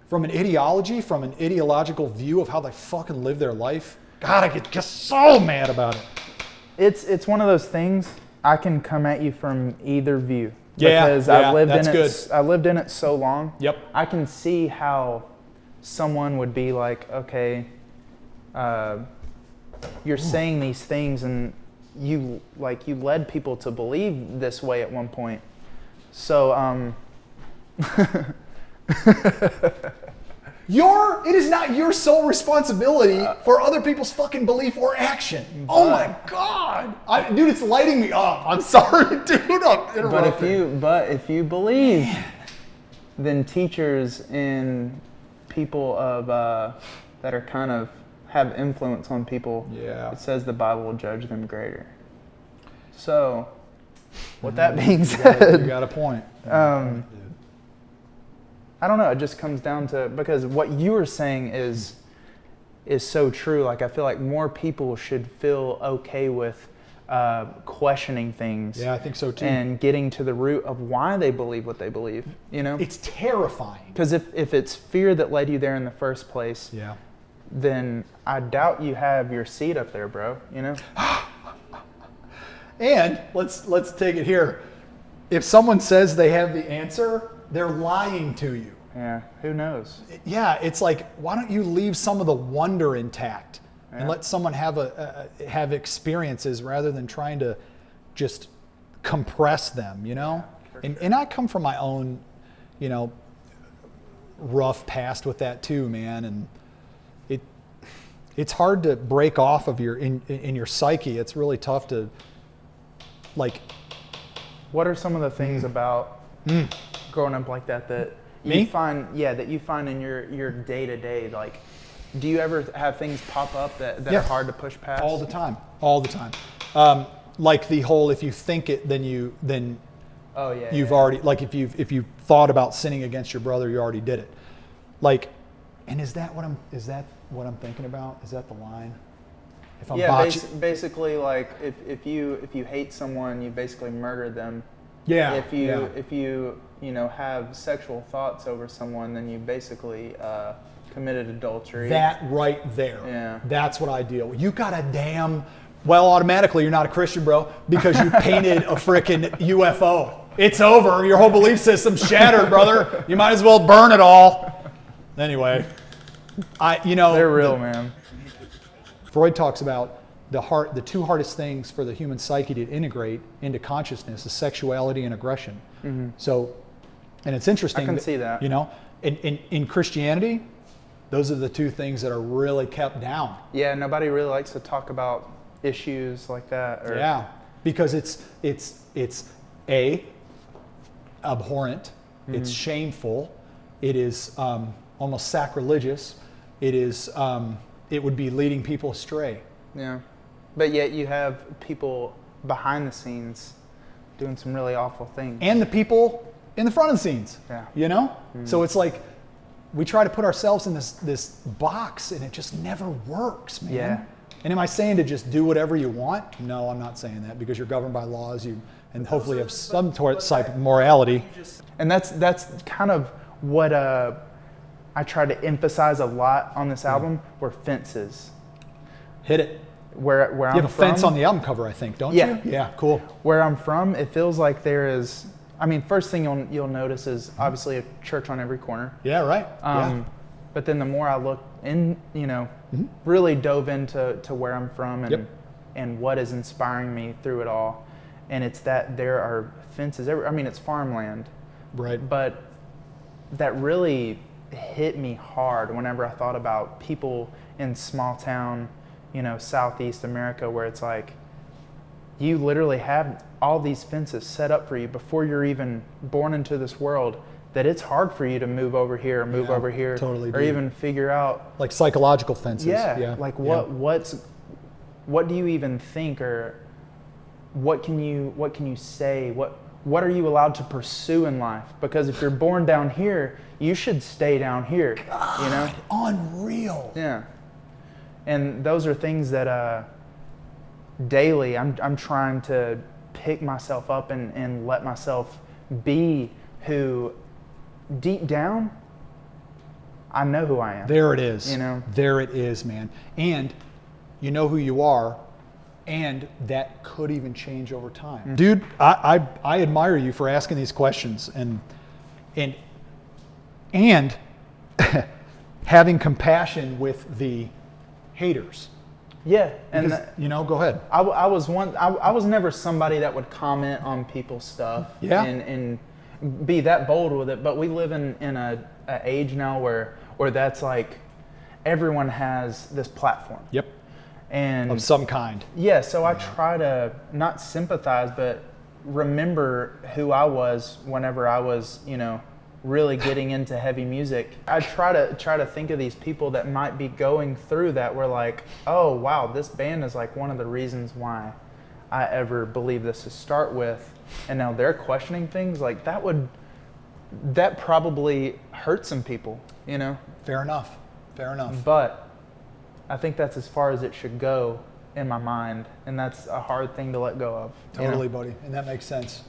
Speaker 1: From an ideology, from an ideological view of how they fucking live their life. God, I get just so mad about it.
Speaker 2: It's one of those things I can come at you from either view.
Speaker 1: Yeah,
Speaker 2: because I lived in
Speaker 1: good.
Speaker 2: it. I lived in it so long.
Speaker 1: Yep.
Speaker 2: I can see how someone would be like, okay, you're saying these things, and you led people to believe this way at one point. So
Speaker 1: it is not your sole responsibility for other people's fucking belief or action. Oh my God. Dude, it's lighting me up. I'm sorry, dude. I'm interrupting.
Speaker 2: But if you believe, then teachers and people of that are kind of have influence on people, it says the Bible will judge them greater. So, with that being said,
Speaker 1: you got a point.
Speaker 2: I don't know. It just comes down to, because what you were saying is so true. Like, I feel like more people should feel okay with questioning things.
Speaker 1: Yeah, I think so too.
Speaker 2: And getting to the root of why they believe what they believe. You know,
Speaker 1: it's terrifying.
Speaker 2: Because if it's fear that led you there in the first place, then I doubt you have your seat up there, bro. You know.
Speaker 1: And let's take it here. If someone says they have the answer, they're lying to you.
Speaker 2: Yeah, who knows?
Speaker 1: Yeah, it's like, why don't you leave some of the wonder intact and let someone have experiences rather than trying to just compress them, you know? And I come from my own, you know, rough past with that too, man. And it's hard to break off of in your psyche. It's really tough to, like.
Speaker 2: What are some of the things about growing up like that
Speaker 1: Me?
Speaker 2: you find in your day to day? Like, do you ever have things pop up that are hard to push past?
Speaker 1: All the time. Like the whole, if you think it, then you've already, like if you thought about sinning against your brother, you already did it. Like, and is that what I'm thinking about? Is that the line? If I'm
Speaker 2: basically, like if you hate someone, you basically murdered them.
Speaker 1: Yeah.
Speaker 2: If you have sexual thoughts over someone, then you basically committed adultery.
Speaker 1: That right there.
Speaker 2: Yeah.
Speaker 1: That's what I deal with. You got a automatically you're not a Christian, bro, because you painted a frickin' UFO. It's over. Your whole belief system's shattered, brother. You might as well burn it all. Anyway,
Speaker 2: they're real, man.
Speaker 1: Freud talks about the two hardest things for the human psyche to integrate into consciousness is sexuality and aggression. Mm-hmm. So, and it's interesting.
Speaker 2: I can see that.
Speaker 1: You know, in Christianity, those are the two things that are really kept down.
Speaker 2: Yeah, nobody really likes to talk about issues like that.
Speaker 1: Because it's abhorrent, it's shameful, it is almost sacrilegious, it would be leading people astray.
Speaker 2: Yeah. But yet you have people behind the scenes doing some really awful things.
Speaker 1: And the people in the front of the scenes.
Speaker 2: Yeah.
Speaker 1: You know? Mm-hmm. So it's like we try to put ourselves in this box and it just never works, man.
Speaker 2: Yeah.
Speaker 1: And am I saying to just do whatever you want? No, I'm not saying that, because you're governed by laws, and hopefully have some type of morality.
Speaker 2: And that's kind of what I try to emphasize a lot on this album, were fences.
Speaker 1: Hit it.
Speaker 2: Where I'm from.
Speaker 1: You have a fence on the album cover, I think, don't you? Yeah, cool.
Speaker 2: Where I'm from, it feels like there is, first thing you'll notice is obviously a church on every corner.
Speaker 1: Yeah, right.
Speaker 2: But then the more I look in, really dove into where I'm from and what is inspiring me through it all. And it's that there are fences. It's farmland.
Speaker 1: Right.
Speaker 2: But that really hit me hard whenever I thought about people in small town, Southeast America, where it's like you literally have all these fences set up for you before you're even born into this world. that it's hard for you to move over here or move
Speaker 1: Yeah,
Speaker 2: over here,
Speaker 1: totally,
Speaker 2: or
Speaker 1: dude.
Speaker 2: even figure out,
Speaker 1: Like psychological fences.
Speaker 2: yeah, like what
Speaker 1: Yeah.
Speaker 2: what do you even think, or what can you say? What are you allowed to pursue in life? Because if you're born down here, you should stay down here. You know?
Speaker 1: Unreal.
Speaker 2: Yeah. And those are things that daily I'm trying to pick myself up and let myself be who deep down I know who I am.
Speaker 1: There it is.
Speaker 2: You know?
Speaker 1: There it is, man. And you know who you are, and that could even change over time. Dude, I admire you for asking these questions and having compassion with the haters.
Speaker 2: Yeah, and
Speaker 1: Because, go ahead.
Speaker 2: I was never somebody that would comment on people's stuff
Speaker 1: Yeah.
Speaker 2: and be that bold with it. But we live in a age now where that's like everyone has this platform.
Speaker 1: Yep.
Speaker 2: And
Speaker 1: Of some kind.
Speaker 2: yeah, so I try to not sympathize, but remember who I was whenever I was, really getting into heavy music. I try to think of these people that might be going through that. We're like, oh wow, this band is like one of the reasons why I ever believed this to start with, and now they're questioning things like that probably hurt some people,
Speaker 1: Fair enough.
Speaker 2: But I think that's as far as it should go in my mind, and that's a hard thing to let go of.
Speaker 1: Totally, buddy. And that makes sense.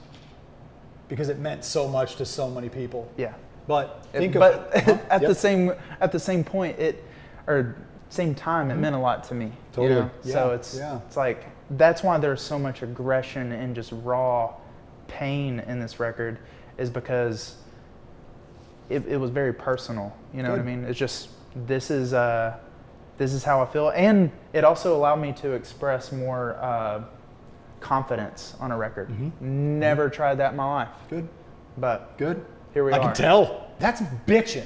Speaker 1: Because it meant so much to so many people.
Speaker 2: Yeah.
Speaker 1: But
Speaker 2: At
Speaker 1: Yep.
Speaker 2: the same point, same time, it meant a lot to me.
Speaker 1: Totally.
Speaker 2: So
Speaker 1: Yeah.
Speaker 2: it's like that's why there's so much aggression and just raw pain in this record, is because it was very personal. You know what I
Speaker 1: Good.
Speaker 2: mean? It's just this is how I feel, and it also allowed me to express more confidence on a record. Never tried that in my life,
Speaker 1: Good.
Speaker 2: but
Speaker 1: Good.
Speaker 2: here we
Speaker 1: I
Speaker 2: are.
Speaker 1: can tell. That's bitching.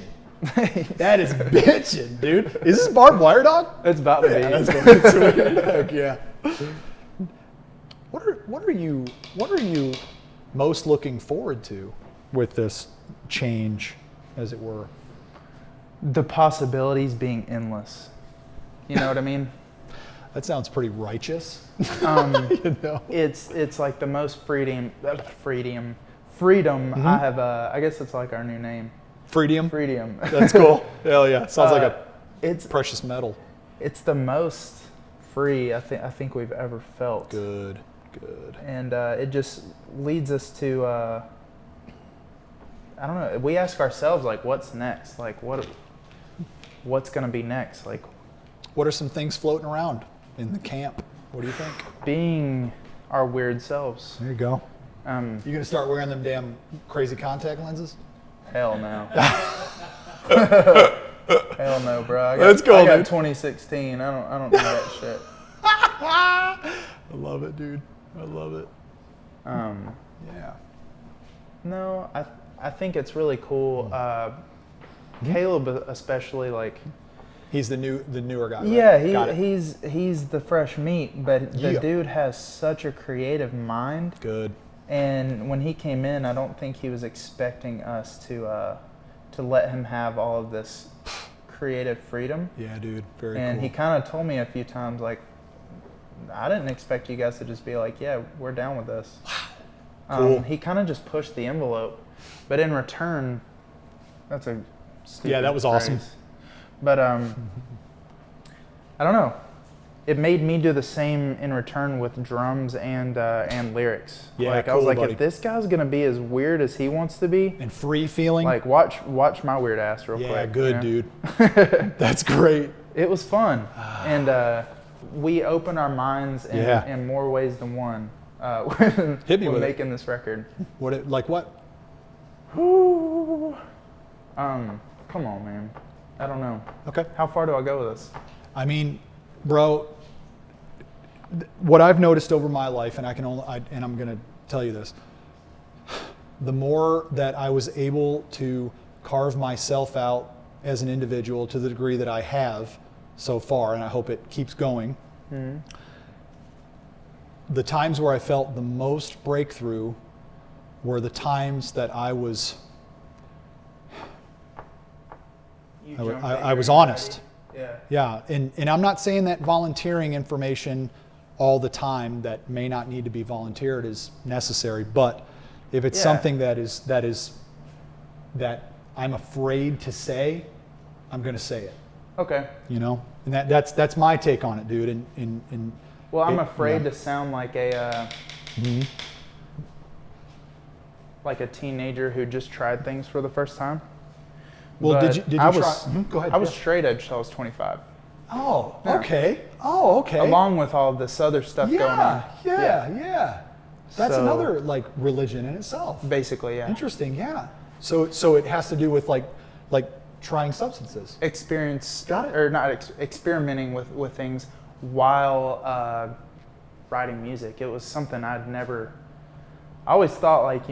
Speaker 1: That is bitching, dude. Is this barbed wire, dog?
Speaker 2: It's about to be.
Speaker 1: That's sweet. Heck yeah. What are you most looking forward to with this change, as it were?
Speaker 2: The possibilities being endless. You know what I mean?
Speaker 1: That sounds pretty righteous.
Speaker 2: It's like the most freedom I have. I guess it's like our new name.
Speaker 1: Freedom.
Speaker 2: Freedom.
Speaker 1: That's cool. Hell yeah. Sounds like a
Speaker 2: It's
Speaker 1: precious metal.
Speaker 2: it's the most free I think we've ever felt.
Speaker 1: Good.
Speaker 2: And it just leads us to I don't know. We ask ourselves like, what's next? Like what's gonna be next? Like
Speaker 1: What are some things floating around in the camp? What do you think?
Speaker 2: being our weird selves.
Speaker 1: There you go.
Speaker 2: Um,
Speaker 1: You gonna start wearing them damn crazy contact lenses?
Speaker 2: Hell no. Hell no, bro.
Speaker 1: That's cool,
Speaker 2: I got
Speaker 1: dude.
Speaker 2: 2016. I don't do that shit.
Speaker 1: I love it, dude. I love it. Yeah.
Speaker 2: No, I think it's really cool. Caleb especially, like,
Speaker 1: He's the newer guy. Right?
Speaker 2: yeah,
Speaker 1: Got it.
Speaker 2: he's the fresh meat, but the
Speaker 1: Yeah.
Speaker 2: dude has such a creative mind.
Speaker 1: Good.
Speaker 2: And when he came in, I don't think he was expecting us to let him have all of this creative freedom.
Speaker 1: Yeah, dude. Very
Speaker 2: And
Speaker 1: cool.
Speaker 2: he kind of told me a few times, like, I didn't expect you guys to just be like, yeah, we're down with this.
Speaker 1: Cool.
Speaker 2: He kind of just pushed the envelope, but in return, that's a stupid
Speaker 1: Yeah, that was awesome.
Speaker 2: phrase. But I don't know. It made me do the same in return with drums and lyrics.
Speaker 1: Yeah,
Speaker 2: like I was
Speaker 1: cool,
Speaker 2: like,
Speaker 1: buddy.
Speaker 2: if this guy's gonna be as weird as he wants to be,
Speaker 1: And free feeling.
Speaker 2: like watch my weird ass real
Speaker 1: yeah,
Speaker 2: quick.
Speaker 1: good,
Speaker 2: you know?
Speaker 1: dude. That's great.
Speaker 2: It was fun, and we opened our minds
Speaker 1: Yeah.
Speaker 2: in more ways than one when,
Speaker 1: Hit me
Speaker 2: when
Speaker 1: with it.
Speaker 2: making this record.
Speaker 1: What?
Speaker 2: Come on, man. I don't know.
Speaker 1: Okay.
Speaker 2: How far do I go with this?
Speaker 1: I mean, bro, what I've noticed over my life, and I'm going to tell you this, the more that I was able to carve myself out as an individual to the degree that I have so far, and I hope it keeps going, the times where I felt the most breakthrough were the times that I was I was honest.
Speaker 2: Yeah.
Speaker 1: Yeah, and I'm not saying that volunteering information all the time that may not need to be volunteered is necessary, but if it's something that I'm afraid to say, I'm going to say it.
Speaker 2: Okay.
Speaker 1: You know, and that's my take on it, dude. And
Speaker 2: well, I'm afraid to sound like a like a teenager who just tried things for the first time.
Speaker 1: Well,
Speaker 2: But
Speaker 1: did you
Speaker 2: I
Speaker 1: try?
Speaker 2: was,
Speaker 1: Go ahead.
Speaker 2: I was
Speaker 1: yeah.
Speaker 2: straight edge till I was 25.
Speaker 1: Oh,
Speaker 2: Yeah.
Speaker 1: okay. Oh, okay.
Speaker 2: Along with all this other stuff going on.
Speaker 1: Yeah. That's
Speaker 2: So-
Speaker 1: another like religion in itself.
Speaker 2: Basically, yeah.
Speaker 1: Interesting. Yeah. So it has to do with like trying substances.
Speaker 2: Experience,
Speaker 1: Got it.
Speaker 2: or not experimenting with things while writing music. It was something I always thought like,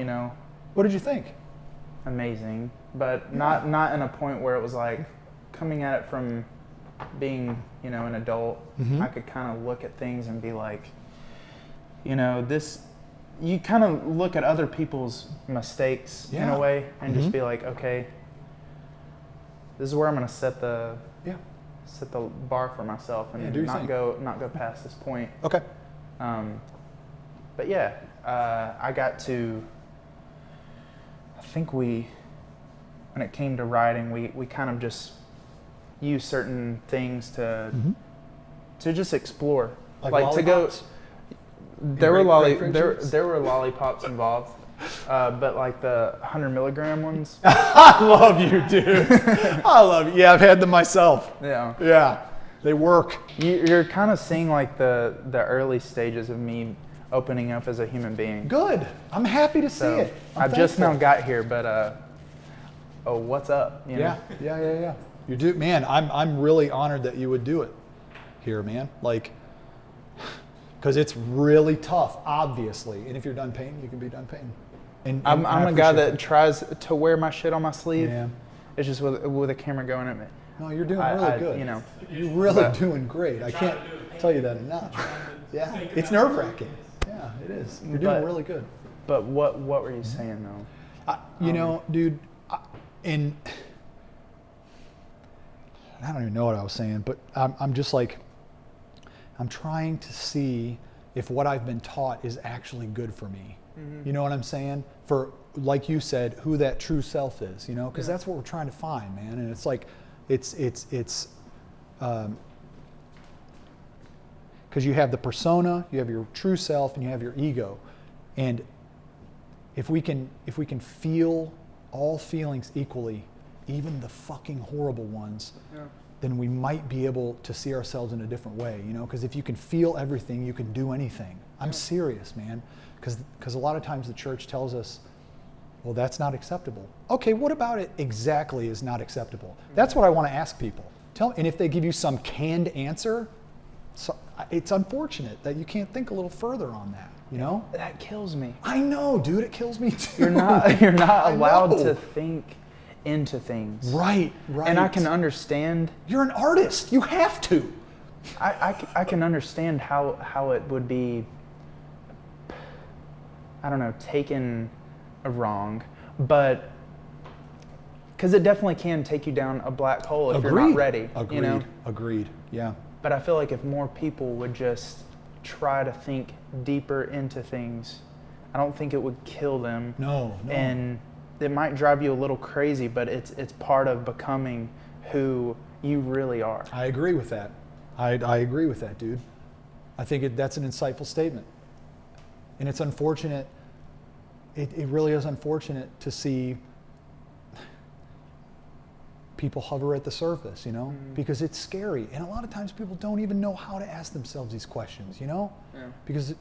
Speaker 1: What did you think?
Speaker 2: amazing, but not in a point where it was like coming at it from being, an adult. I could kind of look at things and be like, this, you kind of look at other people's mistakes in
Speaker 1: Yeah.
Speaker 2: a way and just be like, okay, this is where I'm going to set the bar for myself and
Speaker 1: do your
Speaker 2: not
Speaker 1: thing.
Speaker 2: go past this point.
Speaker 1: Okay.
Speaker 2: But yeah, I got to, I think when it came to writing, we kind of just used certain things to just explore.
Speaker 1: Like
Speaker 2: to go,
Speaker 1: lollipops?
Speaker 2: there were
Speaker 1: grapefruit
Speaker 2: lollipops involved, but like the 100 milligram ones.
Speaker 1: I love you, dude. I love you. Yeah, I've had them myself.
Speaker 2: Yeah.
Speaker 1: Yeah, they work.
Speaker 2: You're kind of seeing like the early stages of me opening up as a human being.
Speaker 1: Good. I'm happy to see
Speaker 2: So
Speaker 1: it.
Speaker 2: I just now got here, but what's up? You know?
Speaker 1: Yeah. You do, man. I'm really honored that you would do it here, man. Like, because it's really tough, obviously. And if you're done painting, you can be done painting. And
Speaker 2: I'm
Speaker 1: I
Speaker 2: a guy
Speaker 1: appreciate
Speaker 2: that tries to wear my shit on my sleeve.
Speaker 1: Yeah.
Speaker 2: It's just with a camera going at me.
Speaker 1: No, you're doing
Speaker 2: I-
Speaker 1: really
Speaker 2: I-
Speaker 1: good.
Speaker 2: you know.
Speaker 1: You're really
Speaker 2: But-
Speaker 1: doing great. I can't tell you that enough. Yeah, it's nerve-wracking. Yeah, it is. You're doing
Speaker 2: But-
Speaker 1: really good.
Speaker 2: But what were you saying though?
Speaker 1: You know, dude, and I don't even know what I was saying, but I'm just like, I'm trying to see if what I've been taught is actually good for me. You know what I'm saying? For, like you said, who that true self is, because that's what we're trying to find, man. And it's like, it's because you have the persona, you have your true self, and you have your ego. And if we can feel all feelings equally, even the fucking horrible ones, then we might be able to see ourselves in a different way, because if you can feel everything, you can do anything. I'm serious, man, because a lot of times the church tells us, well, that's not acceptable. Okay, what about it exactly is not acceptable? That's what I want to ask people. And if they give you some canned answer, so it's unfortunate that you can't think a little further on that,
Speaker 2: That kills me.
Speaker 1: I know, dude, it kills me too.
Speaker 2: You're not allowed
Speaker 1: know.
Speaker 2: to think into things.
Speaker 1: Right.
Speaker 2: And I can understand.
Speaker 1: You're an artist. You have to.
Speaker 2: I can understand how it would be, I don't know, taken wrong, but because it definitely can take you down a black hole if you're not ready.
Speaker 1: Agreed. Yeah.
Speaker 2: But I feel like if more people would just try to think deeper into things, I don't think it would kill them.
Speaker 1: No.
Speaker 2: And it might drive you a little crazy, but it's part of becoming who you really are.
Speaker 1: I agree with that. I agree with that, dude. I think that's an insightful statement. And it's unfortunate. It really is unfortunate to see people hover at the surface, because it's scary. And a lot of times people don't even know how to ask themselves these questions, because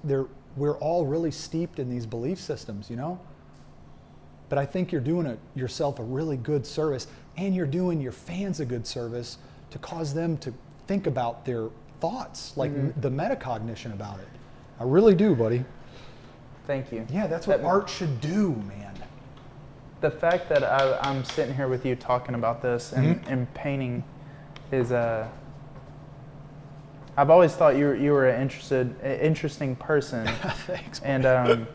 Speaker 1: we're all really steeped in these belief systems, But I think you're doing yourself a really good service, and you're doing your fans a good service to cause them to think about their thoughts, like the metacognition about it. I really do, buddy.
Speaker 2: Thank you.
Speaker 1: Yeah, that's what art should do, man.
Speaker 2: The fact that I'm sitting here with you talking about this and painting is I've always thought you were an interesting person.
Speaker 1: Thanks.
Speaker 2: And I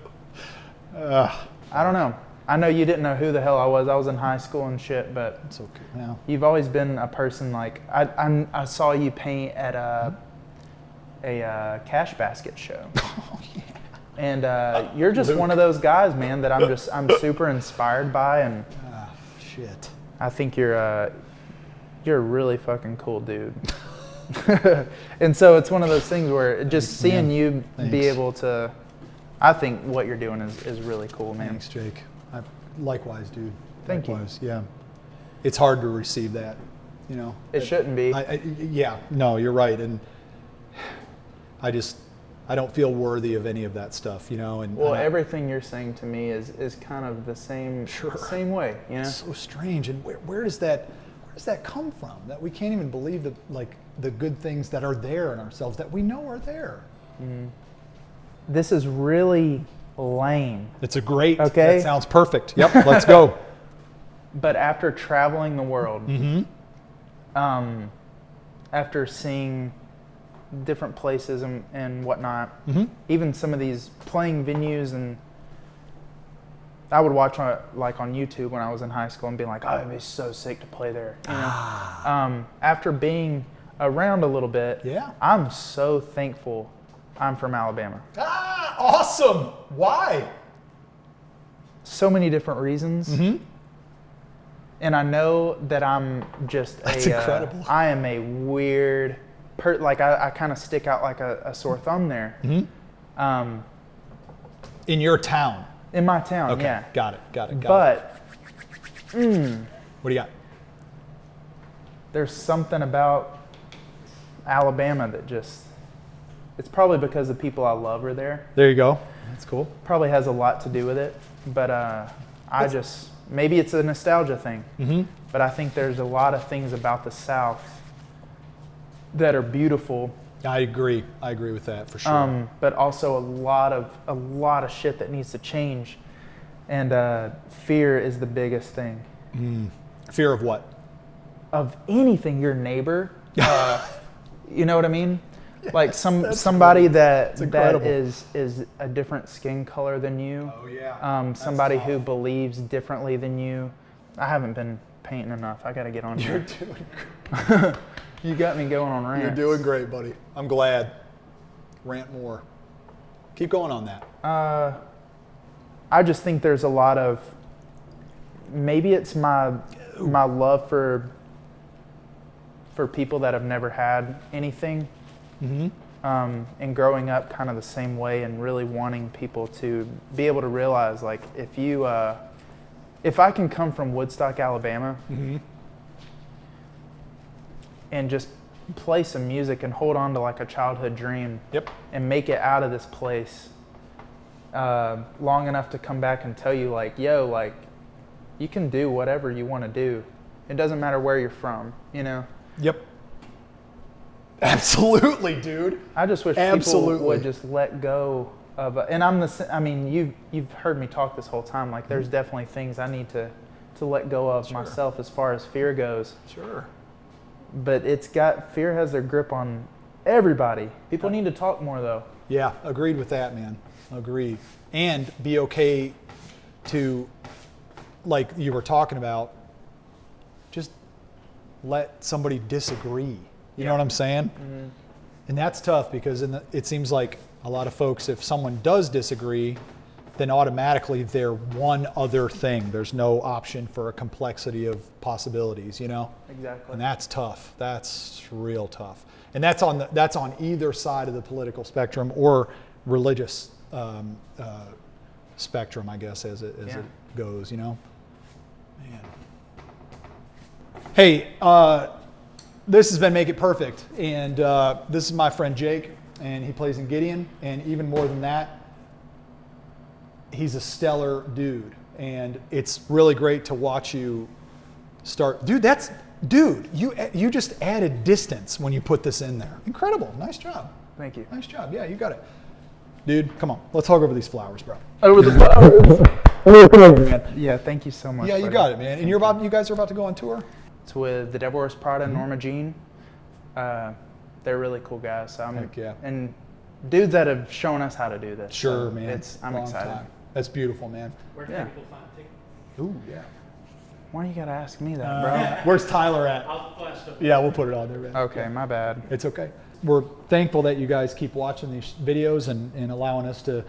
Speaker 2: don't know. I know you didn't know who the hell I was. I was in high school and shit, but
Speaker 1: It's okay. Yeah.
Speaker 2: you've always been a person like I saw you paint at a cash basket show.
Speaker 1: Oh, yeah.
Speaker 2: And you're just one of those guys, man, that I'm super inspired by, and
Speaker 1: Ah, shit.
Speaker 2: I think you're a really fucking cool dude. And so it's one of those things where just
Speaker 1: Thanks,
Speaker 2: seeing
Speaker 1: man.
Speaker 2: you
Speaker 1: Thanks.
Speaker 2: be able to, I think what you're doing is really cool, man.
Speaker 1: Thanks, Jake. Likewise, dude.
Speaker 2: Thank you.
Speaker 1: Likewise, yeah. It's hard to receive that, you know.
Speaker 2: It shouldn't be.
Speaker 1: Yeah, no, you're right. And I don't feel worthy of any of that stuff, you know. And
Speaker 2: Well,
Speaker 1: and
Speaker 2: everything you're saying to me is kind of the same
Speaker 1: Sure.
Speaker 2: same way, you know.
Speaker 1: It's so strange. And where does that come from? That we can't even believe that, like, the good things that are there in ourselves that we know are there.
Speaker 2: This is really lame.
Speaker 1: It's a great.
Speaker 2: Okay.
Speaker 1: That sounds perfect. Yep. Let's go.
Speaker 2: But after traveling the world,
Speaker 1: Mm-hmm.
Speaker 2: after seeing different places and whatnot,
Speaker 1: Mm-hmm.
Speaker 2: even some of these playing venues, and I would watch like on YouTube when I was in high school and be like, oh, it'd be so sick to play there. You know? After being around a little bit,
Speaker 1: Yeah.
Speaker 2: I'm so thankful I'm from Alabama.
Speaker 1: Ah, awesome. Why?
Speaker 2: So many different reasons.
Speaker 1: Mm-hmm.
Speaker 2: And I know that I'm just
Speaker 1: That's incredible.
Speaker 2: I am a weird like I kind of stick out like a sore thumb there.
Speaker 1: Mm-hmm. In your town.
Speaker 2: In my town,
Speaker 1: Okay.
Speaker 2: yeah.
Speaker 1: Got it.
Speaker 2: But
Speaker 1: What do you got?
Speaker 2: there's something about Alabama that just, it's probably because the people I love are there.
Speaker 1: There you go. That's cool.
Speaker 2: Probably has a lot to do with it. But maybe it's a nostalgia thing.
Speaker 1: Mm-hmm.
Speaker 2: But I think there's a lot of things about the South that are beautiful.
Speaker 1: I agree with that for sure.
Speaker 2: But also a lot of shit that needs to change, and fear is the biggest thing.
Speaker 1: Fear of what?
Speaker 2: Of anything, your neighbor. You know what I mean? Like somebody that
Speaker 1: incredible.
Speaker 2: is a different skin color than you.
Speaker 1: Oh yeah.
Speaker 2: Somebody who believes differently than you. I haven't been painting enough. I got to get on
Speaker 1: You're
Speaker 2: here.
Speaker 1: doing great.
Speaker 2: You got me going on rants.
Speaker 1: You're doing great, buddy. I'm glad. Rant more. Keep going on that.
Speaker 2: I just think there's a lot of, maybe it's my love for people that have never had anything, and growing up kind of the same way, and really wanting people to be able to realize, like, if I can come from Woodstock, Alabama, and just play some music and hold on to like a childhood dream, and make it out of this place long enough to come back and tell you, like, yo, like, you can do whatever you want to do. It doesn't matter where you're from, you know?
Speaker 1: Yep. Absolutely, dude.
Speaker 2: I just wish people would just let go of, and you've heard me talk this whole time, like, there's definitely things I need to let go of myself as far as fear goes.
Speaker 1: Sure.
Speaker 2: But fear has their grip on everybody. People need to talk more, though.
Speaker 1: Yeah, agreed with that, man. Agreed. And be okay to, like you were talking about, just let somebody disagree. You know what I'm saying? Mm-hmm. And that's tough because it seems like a lot of folks, if someone does disagree, then automatically they're one other thing. There's no option for a complexity of possibilities, you know?
Speaker 2: Exactly.
Speaker 1: And that's tough. That's real tough. And that's on either side of the political spectrum or religious spectrum, I guess, as it goes, you know? Man. Hey, this has been Make It Perfect. And this is my friend Jake, and he plays in Gideon. And even more than that, he's a stellar dude, and it's really great to watch you start. Dude, you just added distance when you put this in there. Incredible. Nice job.
Speaker 2: Thank you.
Speaker 1: Nice job. Yeah, you got it. Dude, come on. Let's hog over these flowers, bro.
Speaker 2: Over the flowers. Come over, man. Yeah, thank you so much.
Speaker 1: Yeah, you
Speaker 2: buddy.
Speaker 1: got it, man. And you guys are about to go on tour?
Speaker 2: It's with the Devil Wears Prada and Norma Jean. They're really cool guys. So
Speaker 1: Heck yeah.
Speaker 2: And dudes that have shown us how to do this.
Speaker 1: Sure,
Speaker 2: so
Speaker 1: man.
Speaker 2: I'm
Speaker 1: Long
Speaker 2: excited.
Speaker 1: time. That's beautiful, man.
Speaker 3: Where can
Speaker 2: Yeah.
Speaker 3: people find tickets?
Speaker 1: Ooh, yeah.
Speaker 2: Why you gotta ask me that, bro?
Speaker 1: Where's Tyler at?
Speaker 3: I'll flash them.
Speaker 1: Yeah, we'll put it on there, man.
Speaker 2: Okay, my bad.
Speaker 1: It's okay. We're thankful that you guys keep watching these videos and allowing us to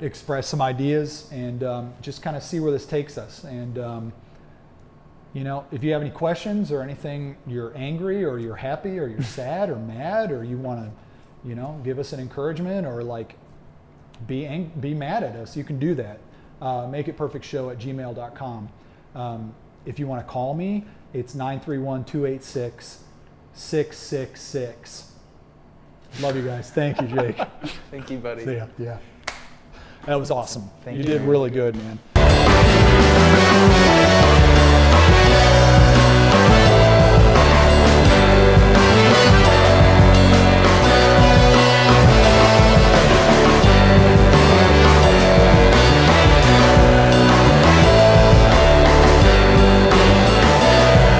Speaker 1: express some ideas and just kind of see where this takes us. And, you know, if you have any questions or anything, you're angry or you're happy or you're sad or mad or you want to, you know, give us an encouragement or like be mad at us, you can do that. makeitperfectshow@gmail.com. If you want to call me, it's 931-286-666. Love you guys. Thank you, Jake.
Speaker 2: Thank you, buddy.
Speaker 1: See ya. Yeah. That was awesome.
Speaker 2: Thank
Speaker 1: You
Speaker 2: you,
Speaker 1: did
Speaker 2: man.
Speaker 1: really good, man.